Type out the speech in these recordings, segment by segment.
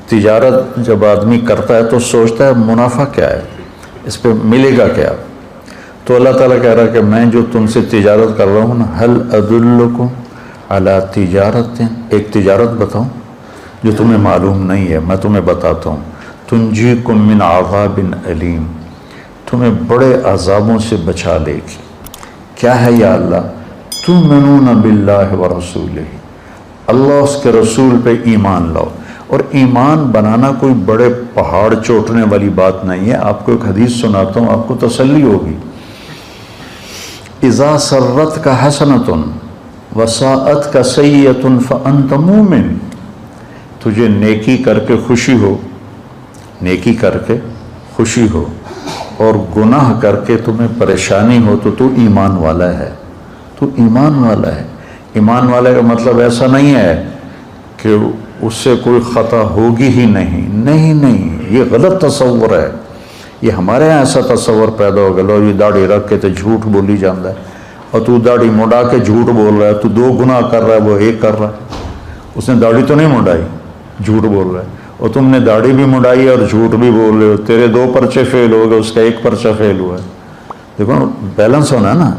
تجارت جب آدمی کرتا ہے تو سوچتا ہے منافع کیا ہے، اس پہ ملے گا کیا؟ تو اللہ تعالیٰ کہہ رہا ہے کہ میں جو تم سے تجارت کر رہا ہوں نا، هل ادلکم علی تجارت، ایک تجارت بتاؤں جو تمہیں معلوم نہیں ہے، میں تمہیں بتاتا ہوں، تنجیکم من عذاب علیم، تمہیں بڑے عذابوں سے بچا لے گی۔ کیا ہے یا اللہ؟ تؤمنون باللہ ورسولہ، اللہ اس کے رسول پہ ایمان لاؤ۔ اور ایمان بنانا کوئی بڑے پہاڑ چوٹنے والی بات نہیں ہے۔ آپ کو ایک حدیث سناتا ہوں، آپ کو تسلی ہوگی۔ اذا سرت کا حسنۃ وساءت کا سیئۃ فانت مومن، تجھے نیکی کر کے خوشی ہو، نیکی کر کے خوشی ہو، اور گناہ کر کے تمہیں پریشانی ہو تو تو ایمان والا ہے، تو ایمان والا ہے۔ ایمان والے کا مطلب ایسا نہیں ہے کہ اس سے کوئی خطا ہوگی ہی نہیں، نہیں، یہ غلط تصور ہے۔ یہ ہمارے یہاں ایسا تصور پیدا ہو گیا، لو یہ داڑھی رکھ کے تو جھوٹ بولی جاتا ہے، اور تو داڑھی مڈا کے جھوٹ بول رہا ہے، تو دو گناہ کر رہا ہے، وہ ایک کر رہا ہے۔ اس نے داڑھی تو نہیں مڈائی، جھوٹ بول رہا ہے، اور تم نے داڑھی بھی مڈائی اور جھوٹ بھی بول رہے ہو، تیرے 2 پرچے فیل ہو گئے، اس کا 1 پرچہ فیل ہوا ہے۔ دیکھو بیلنس ہونا ہے نا،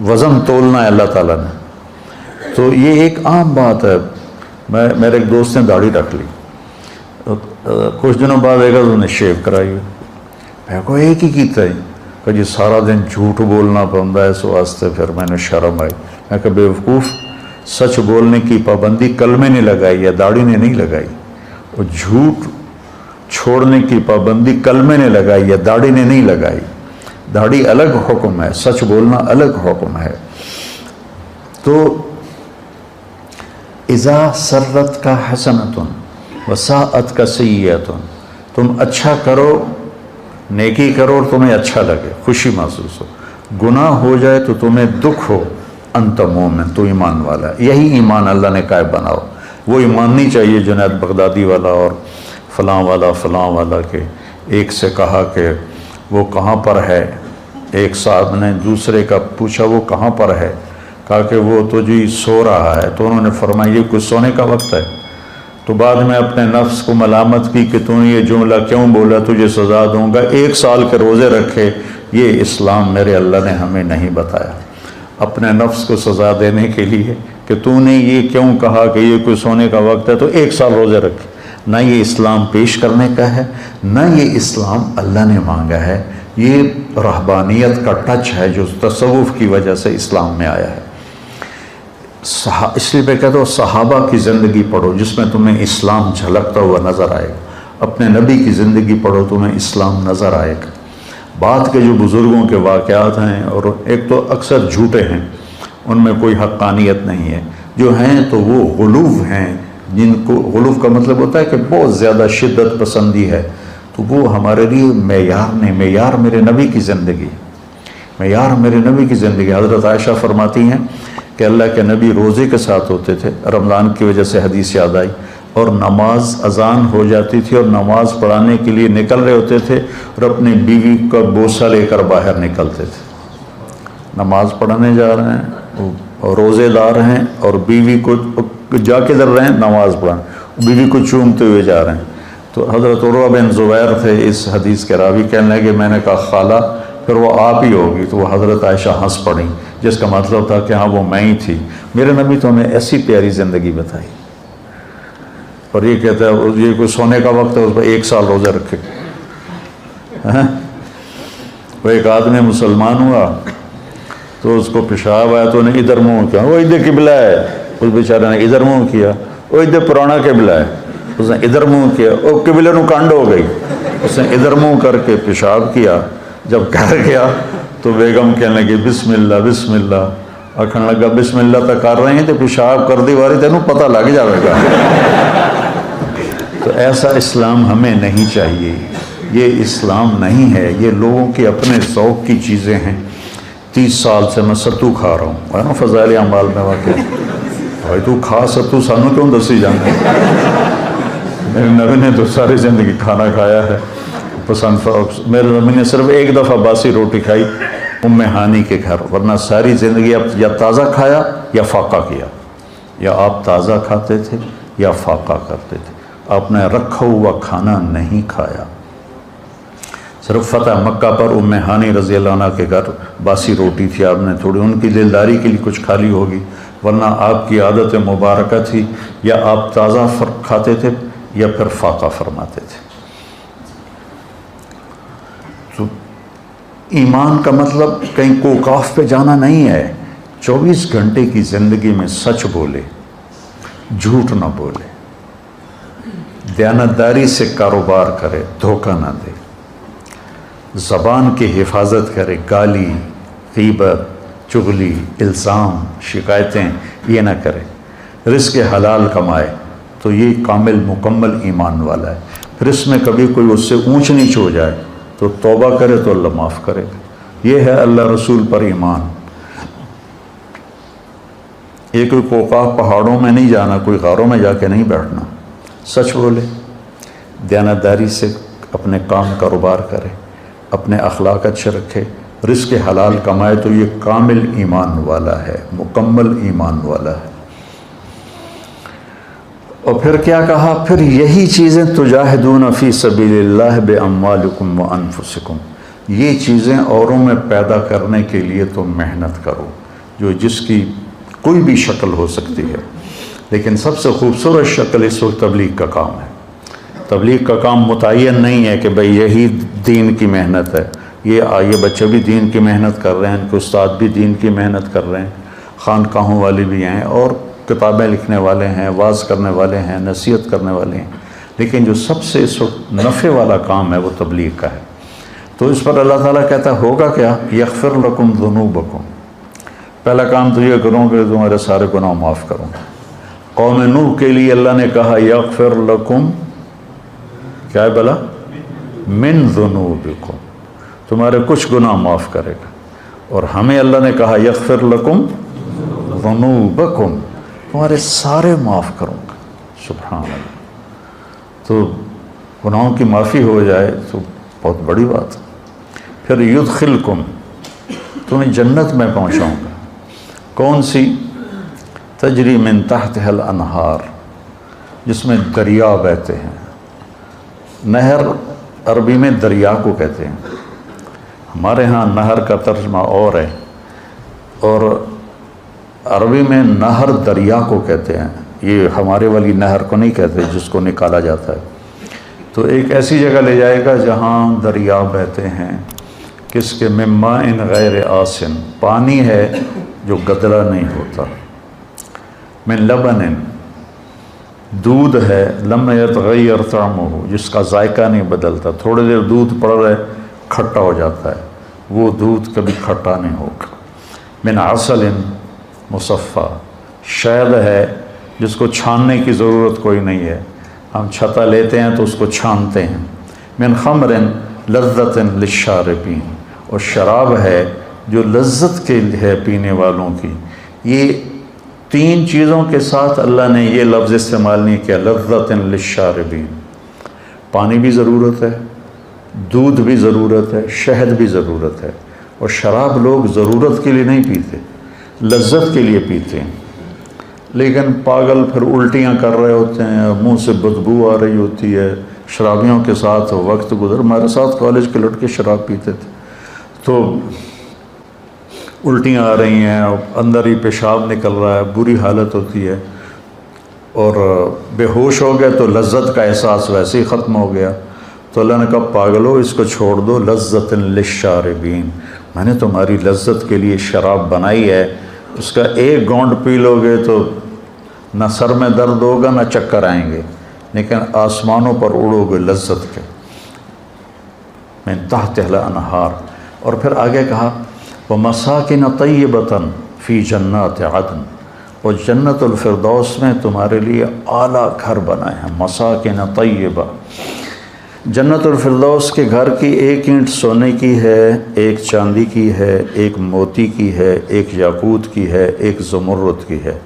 وزن تولنا ہے اللہ تعالیٰ نے۔ تو یہ ایک عام بات ہے۔ میرے ایک دوست نے داڑھی رکھ لی، کچھ دنوں بعد ایک انہوں نے شیو کرائی ہوئی، میں کو ایک ہی کیتا ہے کہ جی سارا دن جھوٹ بولنا پڑتا ہے، اس واسطے پھر میں نے شرم آئی۔ میں کہ بیوقوف، سچ بولنے کی پابندی کلمے نے لگائی ہے، داڑھی نے نہیں لگائی، اور جھوٹ چھوڑنے کی پابندی کلمے نے لگائی ہے، داڑھی نے نہیں لگائی۔ داڑھی الگ حکم ہے، سچ بولنا الگ حکم ہے۔ تو اذا سرت کا حسنۃ وساءت کا سیئۃ، تم اچھا کرو، نیکی کرو اور تمہیں اچھا لگے، خوشی محسوس ہو، گناہ ہو جائے تو تمہیں دکھ ہو، انت مومن، تو ایمان والا ہے۔ یہی ایمان اللہ نے کہا بناؤ۔ وہ ایمان نہیں چاہیے جنید بغدادی والا اور فلاں والا کے ایک سے کہا کہ وہ کہاں پر ہے، ایک صاحب نے دوسرے کا پوچھا وہ کہاں پر ہے، کہا کہ وہ تو جی سو رہا ہے، تو انہوں نے فرمایا یہ کوئی سونے کا وقت ہے؟ تو بعد میں اپنے نفس کو ملامت کی کہ تو نے یہ جملہ کیوں بولا، تجھے سزا دوں گا، 1 سال کے روزے رکھے۔ یہ اسلام میرے اللہ نے ہمیں نہیں بتایا، اپنے نفس کو سزا دینے کے لیے کہ تو نے یہ کیوں کہا کہ یہ کوئی سونے کا وقت ہے تو 1 سال روزے رکھے۔ نہ یہ اسلام پیش کرنے کا ہے، نہ یہ اسلام اللہ نے مانگا ہے۔ یہ رہبانیت کا ٹچ ہے جو تصوف کی وجہ سے اسلام میں آیا ہے۔ اس لیے میں کہتا ہوں صحابہ کی زندگی پڑھو جس میں تمہیں اسلام جھلکتا ہوا نظر آئے گا، اپنے نبی کی زندگی پڑھو تمہیں اسلام نظر آئے گا۔ بعد کے جو بزرگوں کے واقعات ہیں، اور ایک تو اکثر جھوٹے ہیں، ان میں کوئی حقانیت نہیں ہے، جو ہیں تو وہ غلوف ہیں، جن کو غلوف کا مطلب ہوتا ہے کہ بہت زیادہ شدت پسندی ہے، تو وہ ہمارے لیے معیار نہیں۔ معیار میرے نبی کی زندگی، معیار میرے نبی کی زندگی۔ حضرت عائشہ فرماتی ہیں کہ اللہ کے نبی روزے کے ساتھ ہوتے تھے، رمضان کی وجہ سے حدیث یاد آئی، اور نماز اذان ہو جاتی تھی اور نماز پڑھانے کے لیے نکل رہے ہوتے تھے، اور اپنی بیوی کا بوسہ لے کر باہر نکلتے تھے۔ نماز پڑھانے جا رہے ہیں اور روزے دار ہیں، اور بیوی کو جا کے در رہے ہیں نماز پڑھانے، بیوی کو چومتے ہوئے جا رہے ہیں۔ تو حضرت عروہ بن زبیر تھے اس حدیث کے راوی، کہنے لگے میں نے کہا خالہ پھر وہ آپ ہی ہوگی، تو وہ حضرت عائشہ ہنس پڑیں، جس کا مطلب تھا کہ ہاں وہ میں ہی تھی۔ میرے نبی تو ہمیں ایسی پیاری زندگی بتائی، اور یہ کہتا ہے یہ کوئی سونے کا وقت ہے، اس پر 1 سال روزہ رکھے۔ وہ ایک آدمی مسلمان ہوا تو اس کو پیشاب آیا تو انہیں ادھر منہ کیا، وہ ادھر قبلہ ہے، اس بیچارے نے ادھر منہ کیا، وہ ادھر پرانا قبلہ ہے، اس نے ادھر منہ کیا، وہ قبلے نو کنڈ ہو گئی، اس نے ادھر منہ کر کے پیشاب کیا۔ جب کر گیا تو بیگم کہنے لگی بسم اللہ بسم اللہ، آکھن لگا بسم اللہ تک کر رہے ہیں تو پیشاب کر دی واری تینوں پتہ لگ جائے گا۔ تو ایسا اسلام ہمیں نہیں چاہیے، یہ اسلام نہیں ہے، یہ لوگوں کے اپنے ذوق کی چیزیں ہیں۔ 30 سال سے میں ستو کھا رہا ہوں، ہے نا فضائل اعمال میں واقع، بھائی تو کھا ستو سانو کیوں دسی جانا؟ میرے نبی نے تو ساری زندگی کھانا کھایا ہے پسند۔ میرے نبی نے صرف 1 دفعہ باسی روٹی کھائی ام ہانی کے گھر، ورنہ ساری زندگی اب یا تازہ کھایا یا فاقہ کیا، یا آپ تازہ کھاتے تھے یا فاقہ کرتے تھے۔ آپ نے رکھا ہوا کھانا نہیں کھایا۔ صرف فتح مکہ پر ام ہانی رضی اللہ عنہ کے گھر باسی روٹی تھی، آپ نے تھوڑی ان کی دلداری کے لیے کچھ کھا لی ہوگی، ورنہ آپ کی عادت مبارکہ تھی یا آپ تازہ کھاتے تھے یا پھر فاقہ فرماتے تھے۔ تو ایمان کا مطلب کہیں کوکاف پہ جانا نہیں ہے، 24 گھنٹے کی زندگی میں سچ بولے، جھوٹ نہ بولے، دیانتداری سے کاروبار کرے، دھوکہ نہ دے، زبان کی حفاظت کرے، گالی، غیبت، چغلی، الزام، شکایتیں یہ نہ کرے، رزق حلال کمائے، تو یہ کامل مکمل ایمان والا ہے۔ پھر اس میں کبھی کوئی اس سے اونچ نیچ ہو جائے تو توبہ کرے تو اللہ معاف کرے گا۔ یہ ہے اللہ رسول پر ایمان۔ یہ کوئی کوکاف پہاڑوں میں نہیں جانا، کوئی غاروں میں جا کے نہیں بیٹھنا، سچ بولے، دیانتداری سے اپنے کام کاروبار کرے، اپنے اخلاق اچھے رکھے، رزق حلال کمائے، تو یہ کامل ایمان والا ہے، مکمل ایمان والا ہے۔ اور پھر کیا کہا؟ پھر یہی چیزیں تجاہدون فی سبیل اللہ باموالکم وانفسکم، یہ چیزیں اوروں میں پیدا کرنے کے لیے تم محنت کرو، جو جس کی کوئی بھی شکل ہو سکتی ہے، لیکن سب سے خوبصورت شکل اس وقت تبلیغ کا کام ہے۔ تبلیغ کا کام متعین نہیں ہے کہ بھئی یہی دین کی محنت ہے، یہ بچے بھی دین کی محنت کر رہے ہیں، ان کے استاد بھی دین کی محنت کر رہے ہیں، خانقاہوں والے بھی ہیں، اور کتابیں لکھنے والے ہیں، واعظ کرنے والے ہیں، نصیحت کرنے والے ہیں، لیکن جو سب سے اس وقت نفع والا کام ہے وہ تبلیغ کا ہے۔ تو اس پر اللہ تعالیٰ کہتا ہے ہوگا کیا؟ یغفر لکم ذنوبکم، پہلا کام تو یہ کروں کہ تمہارے سارے گناہ معاف کروں گا۔ قوم نوح کے لیے اللہ نے کہا یغفر لکم، کیا ہے بلا؟ من ذنوبکم، تمہارے کچھ گناہ معاف کرے گا۔ اور ہمیں اللہ نے کہا یغفر لکم ذنوبکم، تمہارے سارے معاف کروں گا۔ سبحان اللہ، تو گناہوں کی معافی ہو جائے تو بہت بڑی بات ہے۔ پھر یدخلکم، تمہیں جنت میں پہنچاؤں گا، کون سی؟ تجری من تحتها الانہار، جس میں دریا بہتے ہیں۔ نہر عربی میں دریا کو کہتے ہیں، ہمارے ہاں نہر کا ترجمہ اور ہے، اور عربی میں نہر دریا کو کہتے ہیں، یہ ہمارے والی نہر کو نہیں کہتے جس کو نکالا جاتا ہے۔ تو ایک ایسی جگہ لے جائے گا جہاں دریا بہتے ہیں، کس کے؟ من ماء غیر آسن، پانی ہے جو گدلا نہیں ہوتا، من لبن، دودھ ہے، لم یتغیر طعمہ، جس کا ذائقہ نہیں بدلتا، تھوڑے دیر دودھ پڑ رہے کھٹا ہو جاتا ہے، وہ دودھ کبھی کھٹا نہیں ہوگا۔ من عسل مصفا، شہد ہے جس کو چھاننے کی ضرورت کوئی نہیں ہے، ہم چھتا لیتے ہیں تو اس کو چھانتے ہیں۔ من خمر لذت للشاربین، اور شراب ہے جو لذت کے ہے پینے والوں کی۔ یہ تین چیزوں کے ساتھ اللہ نے یہ لفظ استعمال نہیں کیا، لذت للشاربین، پانی بھی ضرورت ہے، دودھ بھی ضرورت ہے، شہد بھی ضرورت ہے، اور شراب لوگ ضرورت کے لیے نہیں پیتے، لذت کے لیے پیتے ہیں۔ لیکن پاگل پھر الٹیاں کر رہے ہوتے ہیں، منہ سے بدبو آ رہی ہوتی ہے، شرابیوں کے ساتھ وقت گزر، ہمارے ساتھ کالج کے لڑکے شراب پیتے تھے، تو الٹیاں آ رہی ہیں، اندر ہی پیشاب نکل رہا ہے، بری حالت ہوتی ہے، اور بے ہوش ہو گئے تو لذت کا احساس ویسے ہی ختم ہو گیا۔ تو اللہ نے کہا پاگلو اس کو چھوڑ دو، لذت للشاربین، میں نے تمہاری لذت کے لیے شراب بنائی ہے، اس کا ایک گونڈ پی لو گے تو نہ سر میں درد ہوگا نہ چکر آئیں گے، لیکن آسمانوں پر اڑو گے لذت کے۔ من تحتها الانہار، اور پھر آگے کہا وَمَسَاكِنَ طَيِّبَةً فِي جَنَّاتِ عَدْنٍ، اور جنت الفردوس میں تمہارے لیے اعلیٰ گھر بنائے ہیں، مساکن طیبہ۔ جنت الفردوس کے گھر کی ایک اینٹ سونے کی ہے، ایک چاندی کی ہے، ایک موتی کی ہے، ایک یاقوت کی ہے، ایک زمرد کی ہے،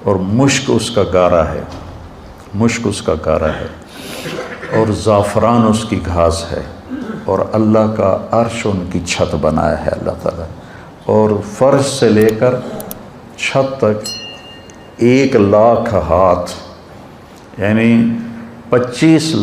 اور مشک اس کا گارا ہے، مشک اس کا گارا ہے، اور زعفران اس کی گھاس ہے، اور اللہ کا عرش ان کی چھت بنایا ہے اللہ تعالیٰ، اور فرش سے لے کر چھت تک 1,00,000 ہاتھ، یعنی 25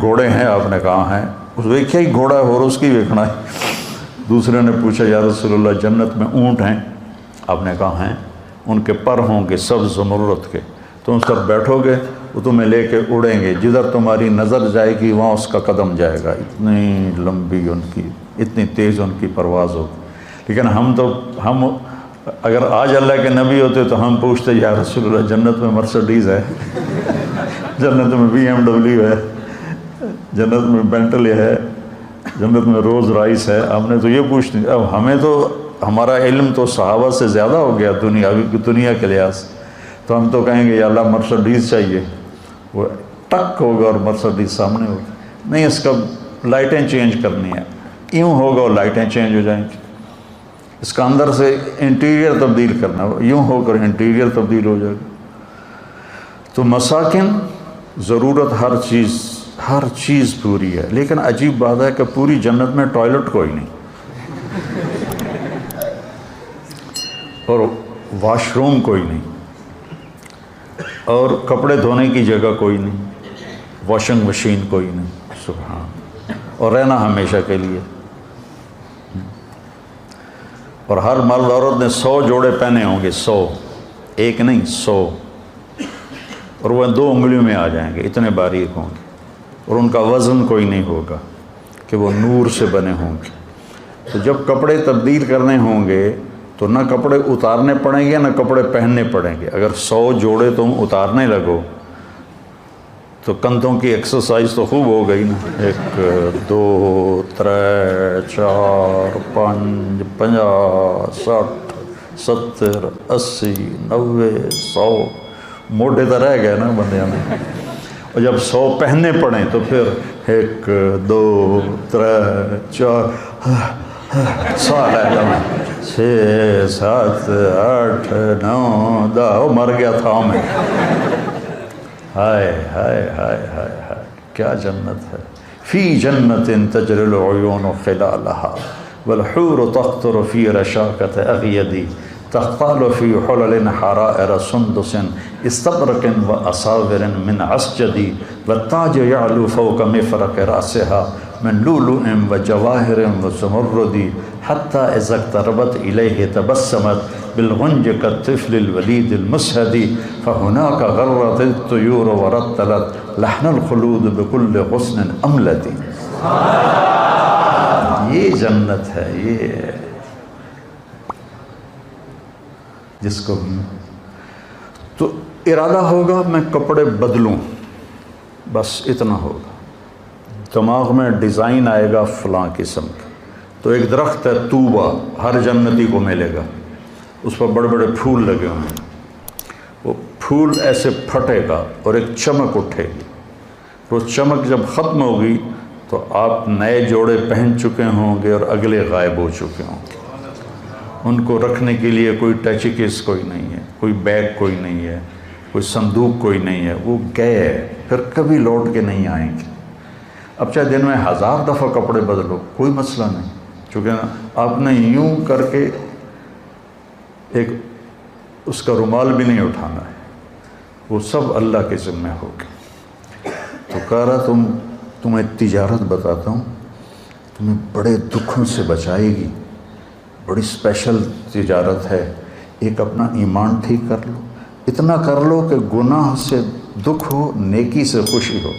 گھوڑے ہیں؟ آپ نے کہا ہیں. اس ویکھیا ہی گھوڑا ہے اور اس کی ویکھنا ہے. دوسرے نے پوچھا یا رسول اللہ جنت میں اونٹ ہیں؟ آپ نے کہا ہیں. ان کے پر ہوں گے سبز زمرد کے، تم اس پر بیٹھو گے وہ تمہیں لے کے اڑیں گے، جدھر تمہاری نظر جائے گی وہاں اس کا قدم جائے گا. اتنی لمبی ان کی، اتنی تیز ان کی پرواز ہوگی. لیکن ہم اگر آج اللہ کے نبی ہوتے تو ہم پوچھتے یا رسول اللہ جنت میں مرسڈیز ہے، جنت میں BMW ہے، جنت میں بینٹلے ہے، جنت میں روز رائس ہے. ہم نے تو یہ پوچھتے. اب ہمیں تو ہمارا علم تو صحابہ سے زیادہ ہو گیا دنیا کے لحاظ سے، تو ہم تو کہیں گے یا اللہ مرسڈیز چاہیے. وہ ٹک ہوگا اور مرسڈیز سامنے ہوگی. نہیں، اس کا لائٹیں چینج کرنی ہے، یوں ہوگا اور لائٹیں چینج ہو جائیں گی. اس کا اندر سے انٹیریئر تبدیل کرنا، یوں ہو کر انٹیریئر تبدیل ہو جائے گا. تو مساکن ضرورت ہر چیز پوری ہے. لیکن عجیب بات ہے کہ پوری جنت میں ٹوائلٹ کوئی نہیں، اور واش روم کوئی نہیں، اور کپڑے دھونے کی جگہ کوئی نہیں، واشنگ مشین کوئی نہیں. سبحان. اور رہنا ہمیشہ کے لیے. اور ہر مرد عورت نے 100 جوڑے پہنے ہوں گے، 100، ایک نہیں 100. اور وہ 2 انگلیوں میں آ جائیں گے، اتنے باریک ہوں گے. اور ان کا وزن کوئی نہیں ہوگا کہ وہ نور سے بنے ہوں گے. تو جب کپڑے تبدیل کرنے ہوں گے تو نہ کپڑے اتارنے پڑیں گے نہ کپڑے پہننے پڑیں گے. اگر 100 جوڑے تم اتارنے لگو تو کندھوں کی ایکسرسائز تو خوب ہو گئی نا. 1 2 3 4 5 50 60 70 80 90 100 موٹے تو رہ گئے نا بندیاں میں. اور جب 100 پہننے پڑیں تو پھر 1 2 3 4 سال ہے جمع 6 7 8 9 10 مر گیا تھا میں. ہائے ہائے ہائے ہائے ہائے کیا جنت ہے. فی جنت تجری العیون خلالها والحور تقطر فی رشاکت اغیدی تقال فی حلل حرائر سندس استبرق و اصابر من عسجد والتاج یعلو فوق مفرق رأسها من لؤلؤ و جواہر و زمرد حتی اذا اقتربت الیہ تبسمت بالغنج كالطفل الولید المسہد فهناك غرت الطیور ورتلت لحن الخلود بكل غصن املد. یہ جنت ہے، یہ جس کو تو ارادہ ہوگا میں کپڑے بدلوں، بس اتنا ہوگا. دماغ میں ڈیزائن آئے گا فلاں قسم کا. تو ایک درخت ہے طوبہ، ہر جنتی کو ملے گا، اس پر بڑے بڑے پھول لگے ہوئے ہیں. وہ پھول ایسے پھٹے گا اور ایک چمک اٹھے گی. وہ چمک جب ختم ہوگی تو آپ نئے جوڑے پہن چکے ہوں گے اور اگلے غائب ہو چکے ہوں گے. ان کو رکھنے کے لیے کوئی ٹچ کیس کوئی نہیں ہے، کوئی بیگ کوئی نہیں ہے، کوئی صندوق کوئی نہیں ہے. وہ گئے پھر کبھی لوٹ کے نہیں آئیں گے. اب چاہے دن میں 1000 دفعہ کپڑے بدلو کوئی مسئلہ نہیں، چونکہ آپ نے یوں کر کے ایک اس کا رومال بھی نہیں اٹھانا ہے، وہ سب اللہ کے ذمہ ہوگی. تو کہہ رہا تمہیں تجارت بتاتا ہوں، تمہیں بڑے دکھوں سے بچائے گی، بڑی اسپیشل تجارت ہے. ایک اپنا ایمان ٹھیک کر لو، اتنا کر لو کہ گناہ سے دکھ ہو، نیکی سے خوشی ہو،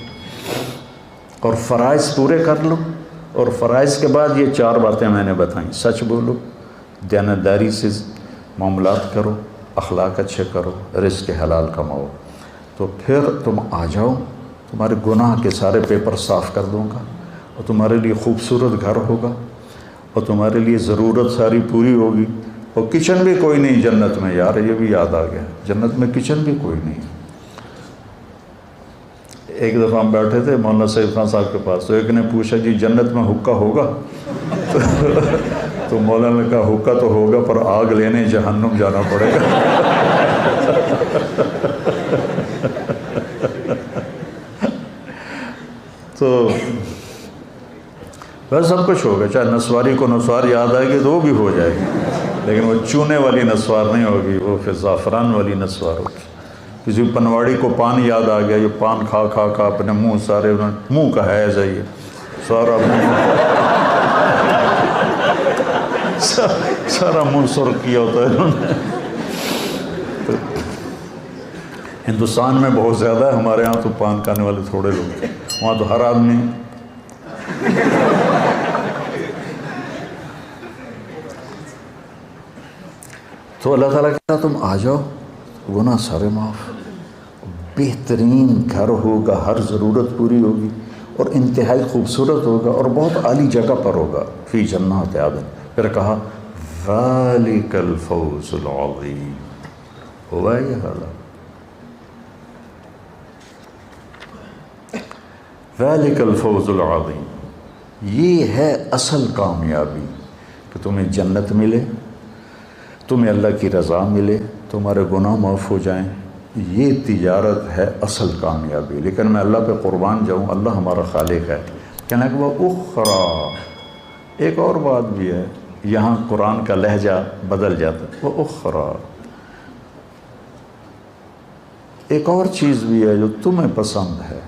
اور فرائض پورے کر لو. اور فرائض کے بعد یہ 4 باتیں میں نے بتائیں: سچ بولو، دیانتداری سے معاملات کرو، اخلاق اچھے کرو، رزق حلال کماؤ. تو پھر تم آ جاؤ، تمہارے گناہ کے سارے پیپر صاف کر دوں گا، اور تمہارے لیے خوبصورت گھر ہوگا، اور تمہارے لیے ضرورت ساری پوری ہوگی. اور کچن بھی کوئی نہیں جنت میں. یار یہ بھی یاد آ گیا، جنت میں کچن بھی کوئی نہیں. ایک دفعہ ہم بیٹھے تھے مولانا سعید خان صاحب کے پاس، تو ایک نے پوچھا جی جنت میں حقہ ہوگا؟ تو مولانا نے کہا حقہ تو ہوگا پر آگ لینے جہنم جانا پڑے گا. تو بس سب کچھ ہوگا. چاہے نسواری کو نسوار یاد آئے گی تو وہ بھی ہو جائے گی، لیکن وہ چونے والی نسوار نہیں ہوگی، وہ پھر زعفران والی نسوار ہوگی. کسی پنواڑی کو پان یاد آ گیا، یہ پان کھا کھا کھا اپنے منہ سارے انہوں نے منہ کا ہے ایسا ہی سارا سارا منہ سرخ کیا ہوتا ہے انہوں نے۔ ہندوستان میں بہت زیادہ ہے، ہمارے ہاں تو پان کھانے والے تھوڑے لوگ ہیں، وہاں تو ہر آدمی۔ تو اللہ تعالیٰ کہتا تم آ جاؤ، گناہ سارے معاف، بہترین گھر ہوگا، ہر ضرورت پوری ہوگی، اور انتہائی خوبصورت ہوگا، اور بہت اعلیٰ جگہ پر ہوگا، فی جنات عدن۔ پھر کہا ذالک الفوز العظیم، ہوا یہ حالات، ذالک الفوز العظیم، یہ ہے اصل کامیابی، کہ تمہیں جنت ملے، تمہیں اللہ کی رضا ملے، تمہارے گناہ معاف ہو جائیں، یہ تجارت ہے اصل کامیابی۔ لیکن میں اللہ پہ قربان جاؤں، اللہ ہمارا خالق ہے، کہنا کہ وہ اخرى، ایک اور بات بھی ہے، یہاں قرآن کا لہجہ بدل جاتا ہے، وہ اخرى، ایک اور چیز بھی ہے جو تمہیں پسند ہے،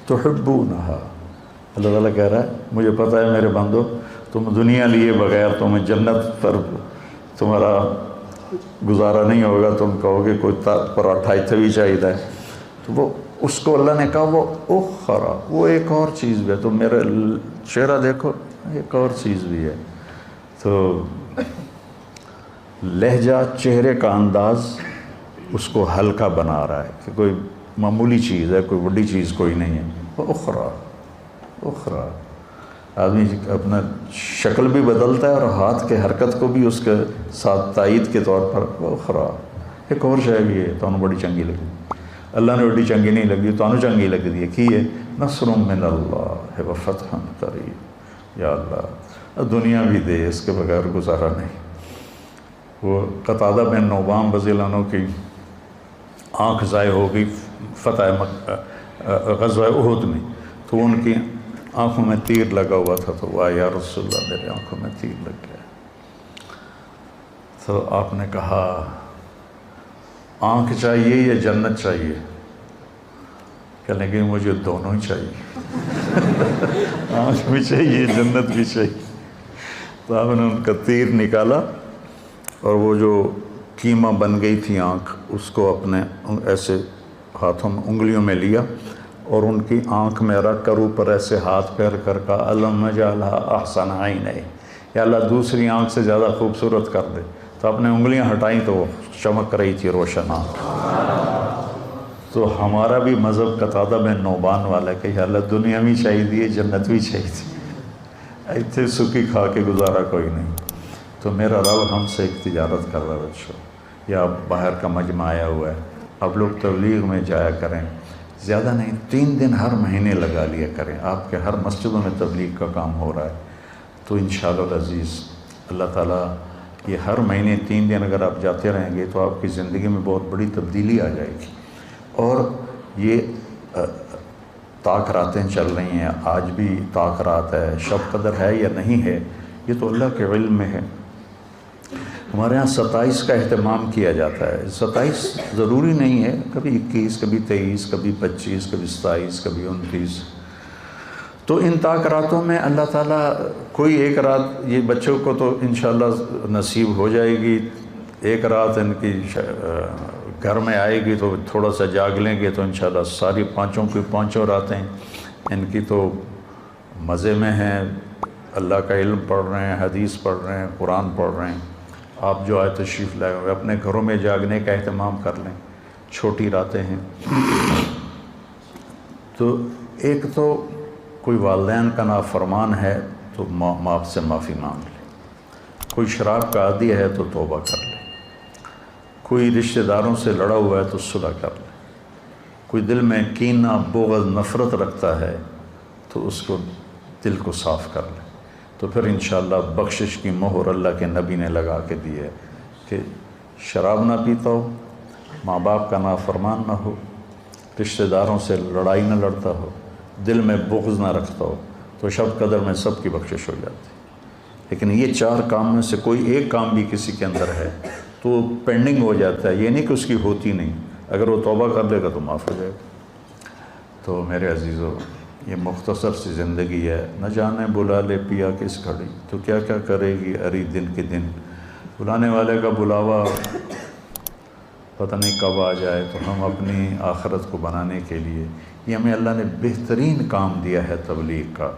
تحبونہا، اللہ تعالیٰ کہہ رہا ہے مجھے پتہ ہے میرے بندو، تم دنیا لیے بغیر تمہیں جنت پر تمہارا گزارا نہیں ہوگا، تم کہو گے کوئی پراٹھا اتنے بھی چاہیے، تو وہ اس کو اللہ نے کہا وہ اخرى، وہ ایک اور چیز بھی ہے، تم میرا چہرہ دیکھو، ایک اور چیز بھی ہے۔ تو لہجہ، چہرے کا انداز اس کو ہلکا بنا رہا ہے کہ کوئی معمولی چیز ہے، کوئی بڑی چیز کوئی نہیں ہے، وہ اخرى، اخرى، آدمی اپنا شکل بھی بدلتا ہے اور ہاتھ کے حرکت کو بھی اس کے ساتھ تائید کے طور پر، وہ اخرى، ایک اور شے بھی ہے، تو انہوں بڑی چنگی لگی، اللہ نے بڑی چنگی نہیں لگی، تو انہوں چنگی لگ دی ہے، کی ہے نصر من اللہ و فتح قریب، یا اللہ دنیا بھی دے، اس کے بغیر گزارا نہیں۔ وہ قتادہ بن نعمان رضی اللہ عنہ کی آنکھ ضائع ہو گئی فتح غزوہ احد میں، تو ان کی آنکھوں میں تیر لگا ہوا تھا، تو وہ یا رسول اللہ میرے آنکھوں میں تیر لگ گیا، تو آپ نے کہا آنکھ چاہیے یا جنت چاہیے؟ کہنے لگے مجھے دونوں ہی چاہیے، آنکھ بھی چاہیے جنت بھی چاہیے۔ تو آپ نے ان کا تیر نکالا، اور وہ جو کیما بن گئی تھی آنکھ، اس کو اپنے ایسے ہاتھوں میں انگلیوں میں لیا، اور ان کی آنکھ میں رکھ کر اوپر ایسے ہاتھ پھیر کر کہا اللہم اجعلھا احسن عینی، یا اللہ دوسری آنکھ سے زیادہ خوبصورت کر دے۔ تو اپنے انگلیاں ہٹائیں تو وہ چمک رہی تھی روشن آنکھ۔ تو ہمارا بھی مذہب قتادہ بن نعمان والا ہے کہ یا اللہ دنیا بھی چاہیے، جنت بھی چاہیے، ایتھے سکی کھا کے گزارا کوئی نہیں۔ تو میرا رب ہم سے ایک تجارت کر رہا ہے بچوں، یا باہر کا مجمع آیا ہوا ہے، اب لوگ تبلیغ میں جایا کریں، زیادہ نہیں 3 دن ہر مہینے لگا لیا کریں، آپ کے ہر مسجدوں میں تبلیغ کا کام ہو رہا ہے، تو انشاءاللہ العزیز اللہ تعالیٰ یہ ہر مہینے 3 دن اگر آپ جاتے رہیں گے تو آپ کی زندگی میں بہت بڑی تبدیلی آ جائے گی۔ اور یہ طاق راتیں چل رہی ہیں، آج بھی طاق رات ہے، شب قدر ہے یا نہیں ہے یہ تو اللہ کے علم میں ہے۔ ہمارے ہاں 27 کا اہتمام کیا جاتا ہے، 27 ضروری نہیں ہے، کبھی 21، کبھی 23، کبھی 25، کبھی 27، کبھی 29۔ تو ان طاق راتوں میں اللہ تعالیٰ کوئی ایک رات یہ بچوں کو تو انشاءاللہ نصیب ہو جائے گی، ایک رات ان کی گھر میں آئے گی تو تھوڑا سا جاگ لیں گے تو انشاءاللہ ساری پانچوں راتیں ان کی تو مزے میں ہیں، اللہ کا علم پڑھ رہے ہیں، حدیث پڑھ رہے ہیں، قرآن پڑھ رہے ہیں۔ آپ جو آئے تشریف لائے ہوئے اپنے گھروں میں جاگنے کا اہتمام کر لیں، چھوٹی راتیں ہیں۔ تو ایک تو کوئی والدین کا نافرمان ہے تو ماں سے معافی مانگ لے، کوئی شراب کا عادی ہے تو توبہ کر لے، کوئی رشتہ داروں سے لڑا ہوا ہے تو صلح کر لے، کوئی دل میں کینہ، بغض، نفرت رکھتا ہے تو اس کو دل کو صاف کر لے، تو پھر انشاءاللہ بخشش کی مہر اللہ کے نبی نے لگا کے دی ہے کہ شراب نہ پیتا ہو، ماں باپ کا نافرمان نہ ہو، رشتہ داروں سے لڑائی نہ لڑتا ہو، دل میں بغض نہ رکھتا ہو، تو شب قدر میں سب کی بخشش ہو جاتی ہے۔ لیکن یہ 4 کام میں سے کوئی ایک کام بھی کسی کے اندر ہے تو پینڈنگ ہو جاتا ہے، یہ نہیں کہ اس کی ہوتی نہیں، اگر وہ توبہ کر لے گا تو معاف ہو جائے گا۔ تو میرے عزیزو، یہ مختصر سی زندگی ہے، نہ جانے بلا لے پیا کس گھڑی، تو کیا کیا کرے گی اری دن کے دن، بلانے والے کا بلاوا پتہ نہیں کب آ جائے۔ تو ہم اپنی آخرت کو بنانے کے لیے، یہ ہمیں اللہ نے بہترین کام دیا ہے تبلیغ کا،